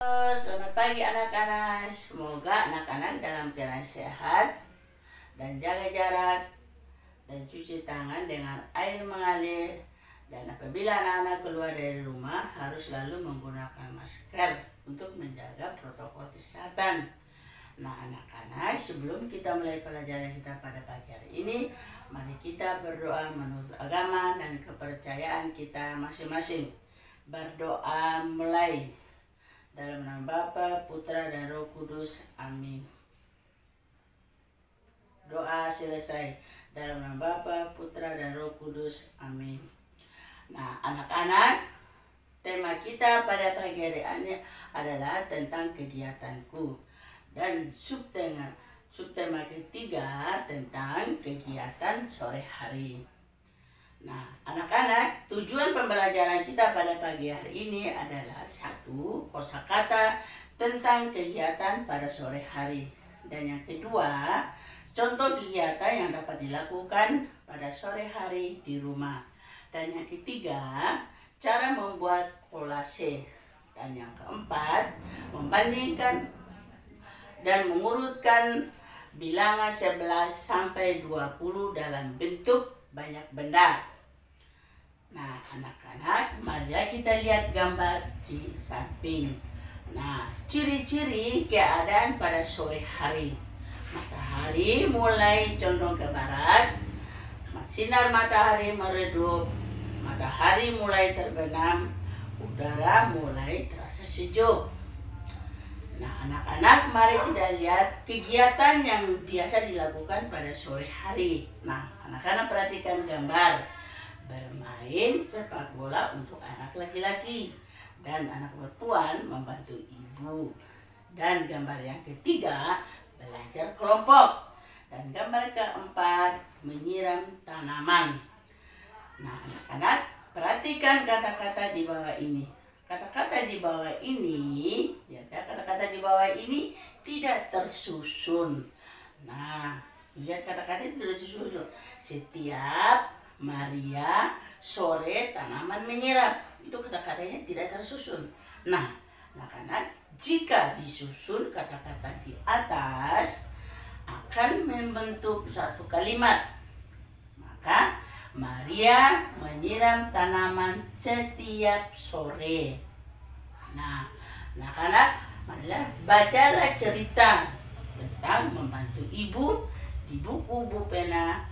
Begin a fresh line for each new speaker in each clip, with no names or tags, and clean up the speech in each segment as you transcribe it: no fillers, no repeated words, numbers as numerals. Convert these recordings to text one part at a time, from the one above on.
Halo, selamat pagi anak-anak. Semoga anak-anak dalam keadaan sehat dan jaga jarak dan cuci tangan dengan air mengalir. Dan apabila anak-anak keluar dari rumah harus selalu menggunakan masker untuk menjaga protokol kesehatan. Nah anak-anak, sebelum kita mulai pelajaran kita pada pagi hari ini, mari kita berdoa menurut agama dan kepercayaan kita masing-masing. Berdoa mulai. Dalam nama Bapa, Putra, dan Roh Kudus. Amin. Doa selesai. Dalam nama Bapa, Putra, dan Roh Kudus. Amin. Nah, anak-anak, tema kita pada pagi hari ini adalah tentang kegiatanku. Dan subtema ketiga tentang kegiatan sore hari. Nah, anak-anak, tujuan pembelajaran kita pada pagi hari ini adalah satu, kosakata tentang kegiatan pada sore hari. Dan yang kedua, contoh kegiatan yang dapat dilakukan pada sore hari di rumah. Dan yang ketiga, cara membuat kolase. Dan yang keempat, membandingkan dan mengurutkan bilangan 11 sampai 20 dalam bentuk banyak benda. Nah, anak-anak, mari kita lihat gambar di samping. Nah, ciri-ciri keadaan pada sore hari. Matahari mulai condong ke barat, sinar matahari meredup, matahari mulai terbenam, udara mulai terasa sejuk. Nah, anak-anak, mari kita lihat kegiatan yang biasa dilakukan pada sore hari. Nah, anak-anak perhatikan gambar. Bermain sepak bola untuk anak laki-laki dan anak perempuan membantu ibu. Dan gambar yang ketiga, belajar kelompok. Dan gambar keempat, menyiram tanaman. Nah, anak-anak, perhatikan kata-kata di bawah ini. Kata-kata di bawah ini, kata-kata di bawah ini tidak tersusun. Nah, lihat kata-kata itu tidak tersusun. Setiap Maria sore tanaman menyerap, itu kata-katanya tidak tersusun. Nah, anak-anak, jika disusun kata-kata di atas akan membentuk satu kalimat. Maka Maria menyiram tanaman setiap sore. Nah, anak-anak, marilah bacalah cerita tentang membantu ibu di buku Bu Pena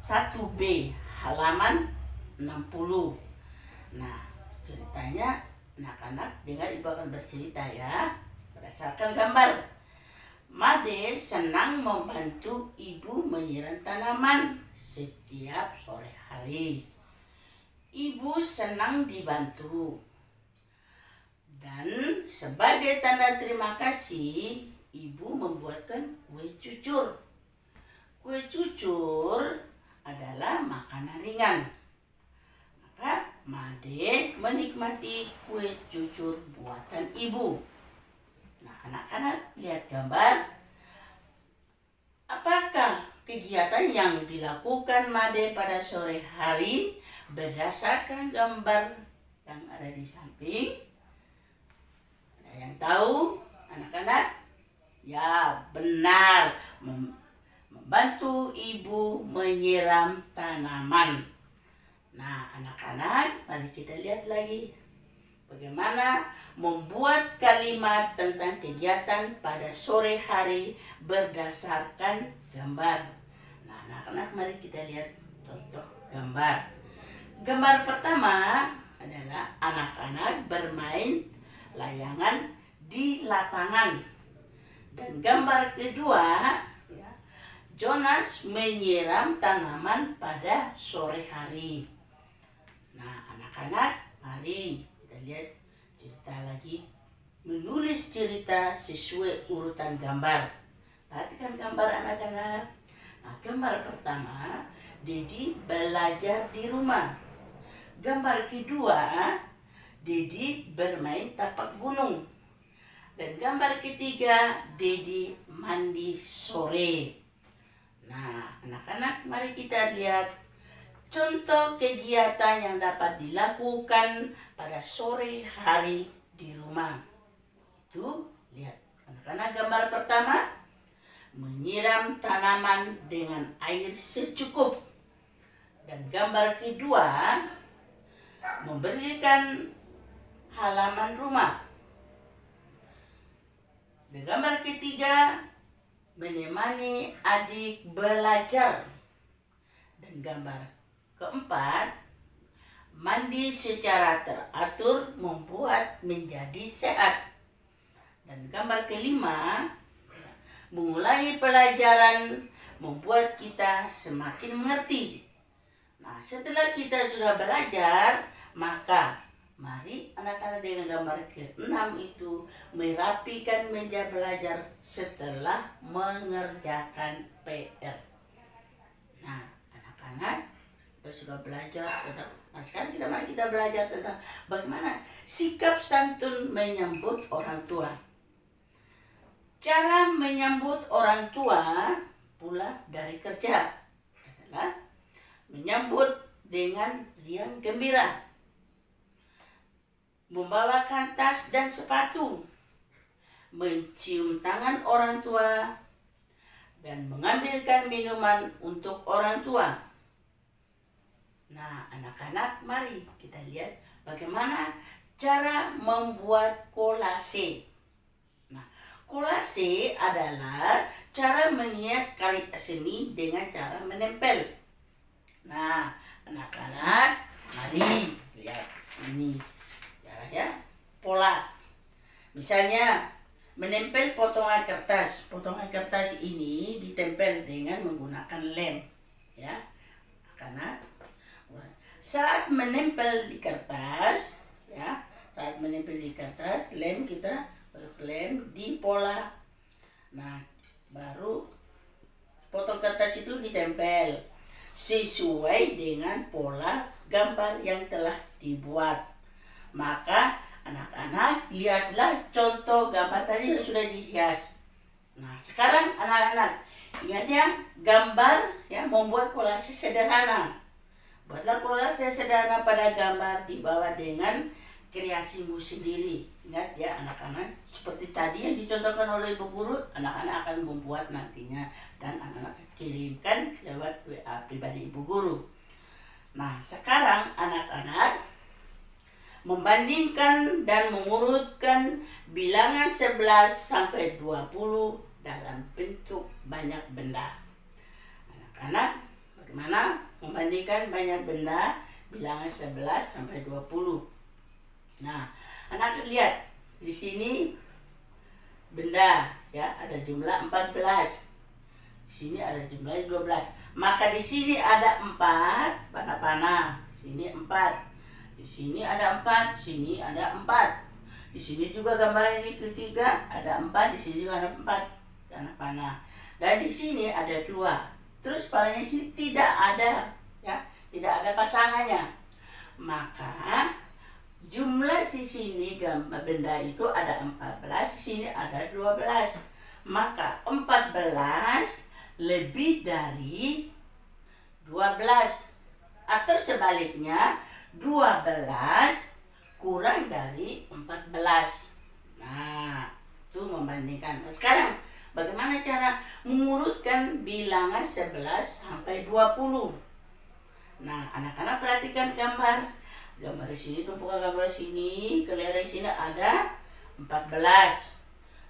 1B halaman 60. Nah, ceritanya anak-anak dengar, ibu akan bercerita ya berdasarkan gambar. Made senang membantu ibu menyiram tanaman setiap sore hari. Ibu senang dibantu. Dan sebagai tanda terima kasih, ibu membuatkan kue cucur. Kue cucur adalah makanan ringan. Maka Made menikmati kue cucur buatan ibu. Nah, anak-anak, lihat gambar. Apakah kegiatan yang dilakukan Made pada sore hari berdasarkan gambar yang ada di samping? Ada yang tahu, anak-anak? Ya, benar. Membantu ibu menyiram tanaman. Nah, anak-anak, mari kita lihat lagi bagaimana membuat kalimat tentang kegiatan pada sore hari berdasarkan gambar. Nah, anak-anak, mari kita lihat contoh gambar. Gambar pertama adalah anak-anak bermain layangan di lapangan. Dan gambar kedua, Jonas menyiram tanaman pada sore hari. Nah, anak-anak, mari kita lihat cerita lagi. Menulis cerita sesuai urutan gambar. Perhatikan gambar anak-anak. Nah, gambar pertama, Dedi belajar di rumah. Gambar kedua, Dedi bermain tapak gunung. Dan gambar ketiga, Dedi mandi sore. Nah, anak-anak, mari kita lihat contoh kegiatan yang dapat dilakukan pada sore hari di rumah. Tuh, lihat anak-anak, gambar pertama menyiram tanaman dengan air secukup. Dan gambar kedua membersihkan halaman rumah. Dan gambar ketiga menemani adik belajar. Dan gambar keempat mandi secara teratur membuat menjadi sehat. Dan gambar kelima memulai pelajaran membuat kita semakin mengerti. Nah, setelah kita sudah belajar, maka mari anak-anak dengan gambar ke-6 itu merapikan meja belajar setelah mengerjakan PR. Nah, anak-anak, kita sudah belajar tentang, nah sekarang mari kita belajar tentang bagaimana sikap santun menyambut orang tua. Cara menyambut orang tua pulang dari kerja adalah menyambut dengan riang gembira, membawakan tas dan sepatu, mencium tangan orang tua, dan mengambilkan minuman untuk orang tua. Nah, anak-anak, mari kita lihat bagaimana cara membuat kolase. Nah, kolase adalah cara menghias karya seni dengan cara menempel. Nah, anak-anak, mari lihat ini caranya, pola. Misalnya menempel potongan kertas. Potongan kertas ini ditempel dengan menggunakan lem, ya. Karena saat menempel di kertas, ya, saat menempel di kertas, lem kita lem di pola. Nah, baru potong kertas itu ditempel sesuai dengan pola gambar yang telah dibuat. Maka anak-anak, lihatlah contoh gambar tadi yang sudah dihias. Nah, sekarang anak-anak, ingat ya, gambar ya, membuat kolase sederhana. Buatlah kolase sederhana pada gambar, dibawa dengan kreasimu sendiri. Ingat ya anak-anak, seperti tadi yang dicontohkan oleh Ibu Guru, anak-anak akan membuat nantinya dan anak-anak kirimkan lewat WA pribadi Ibu Guru. Nah, sekarang anak-anak membandingkan dan mengurutkan bilangan 11 sampai 20 dalam bentuk banyak benda. Anak-anak, bagaimana membandingkan banyak benda bilangan 11 sampai 20? Nah, anak lihat di sini benda ya, ada jumlah 14. Di sini ada jumlah 12. Maka di sini ada 4 panah-panah. Sini 4. Di sini ada 4, di sini ada 4. Di sini juga gambar ini ketiga ada 4, di sini juga ada 4 panah-panah. Dan di sini ada 2. Terus panahnya sini tidak ada ya, tidak ada pasangannya. Maka jumlah di sini gambar benda itu ada 14, di sini ada 12. Maka 14 lebih dari 12. Atau sebaliknya 12 kurang dari 14. Nah, itu membandingkan. Nah, sekarang bagaimana cara mengurutkan bilangan 11 sampai 20? Nah, anak-anak perhatikan gambar. Gambar di sini, tumpukan gambar sini, kelereng sini ada 14.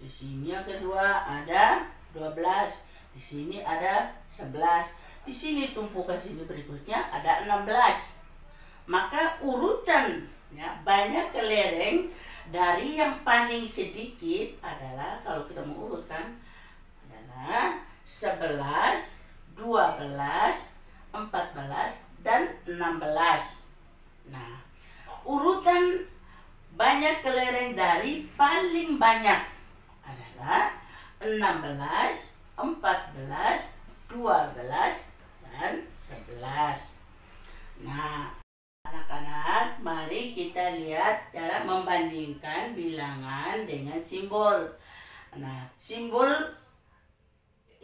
Di sini yang kedua ada 12. Di sini ada 11. Di sini tumpukan sini berikutnya ada 16. Maka urutan ya, banyak kelereng dari yang paling sedikit adalah, kalau kita mengurutkan, adalah 11, 12, 14, dan 16. Nah, urutan banyak kelereng dari paling banyak adalah 16, 14, 12, dan 11. Nah, anak-anak, mari kita lihat cara membandingkan bilangan dengan simbol. Nah, simbol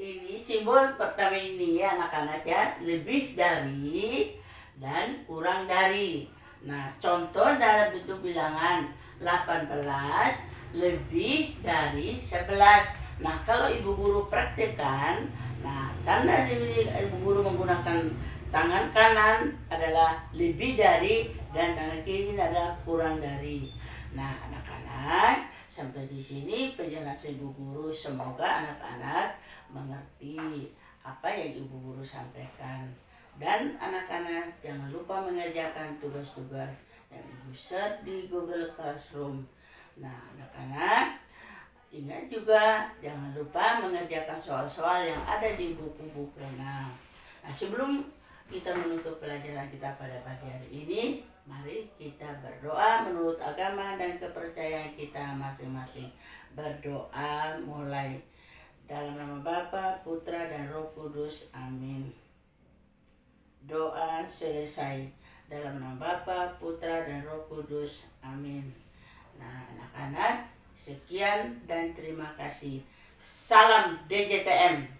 ini, simbol pertama ini ya anak-anak ya, lebih dari dan kurang dari. Nah, contoh dalam bentuk bilangan 18 lebih dari 11. Nah, kalau ibu guru praktekkan, nah tanda ibu guru menggunakan tangan kanan adalah lebih dari dan tangan kiri adalah kurang dari. Nah, anak-anak, sampai di sini penjelasan ibu guru. Semoga anak-anak mengerti apa yang ibu guru sampaikan. Dan anak-anak jangan lupa mengerjakan tugas-tugas yang ibu search di Google Classroom. Nah, anak-anak ingat juga jangan lupa mengerjakan soal-soal yang ada di buku-buku. Nah, sebelum kita menutup pelajaran kita pada pagi hari ini, mari kita berdoa menurut agama dan kepercayaan kita masing-masing. Berdoa mulai. Dalam nama Bapa, Putra, dan Roh Kudus. Amin. Doa selesai. Dalam nama Bapa, Putra, dan Roh Kudus. Amin. Nah, anak-anak, sekian dan terima kasih. Salam DJTM.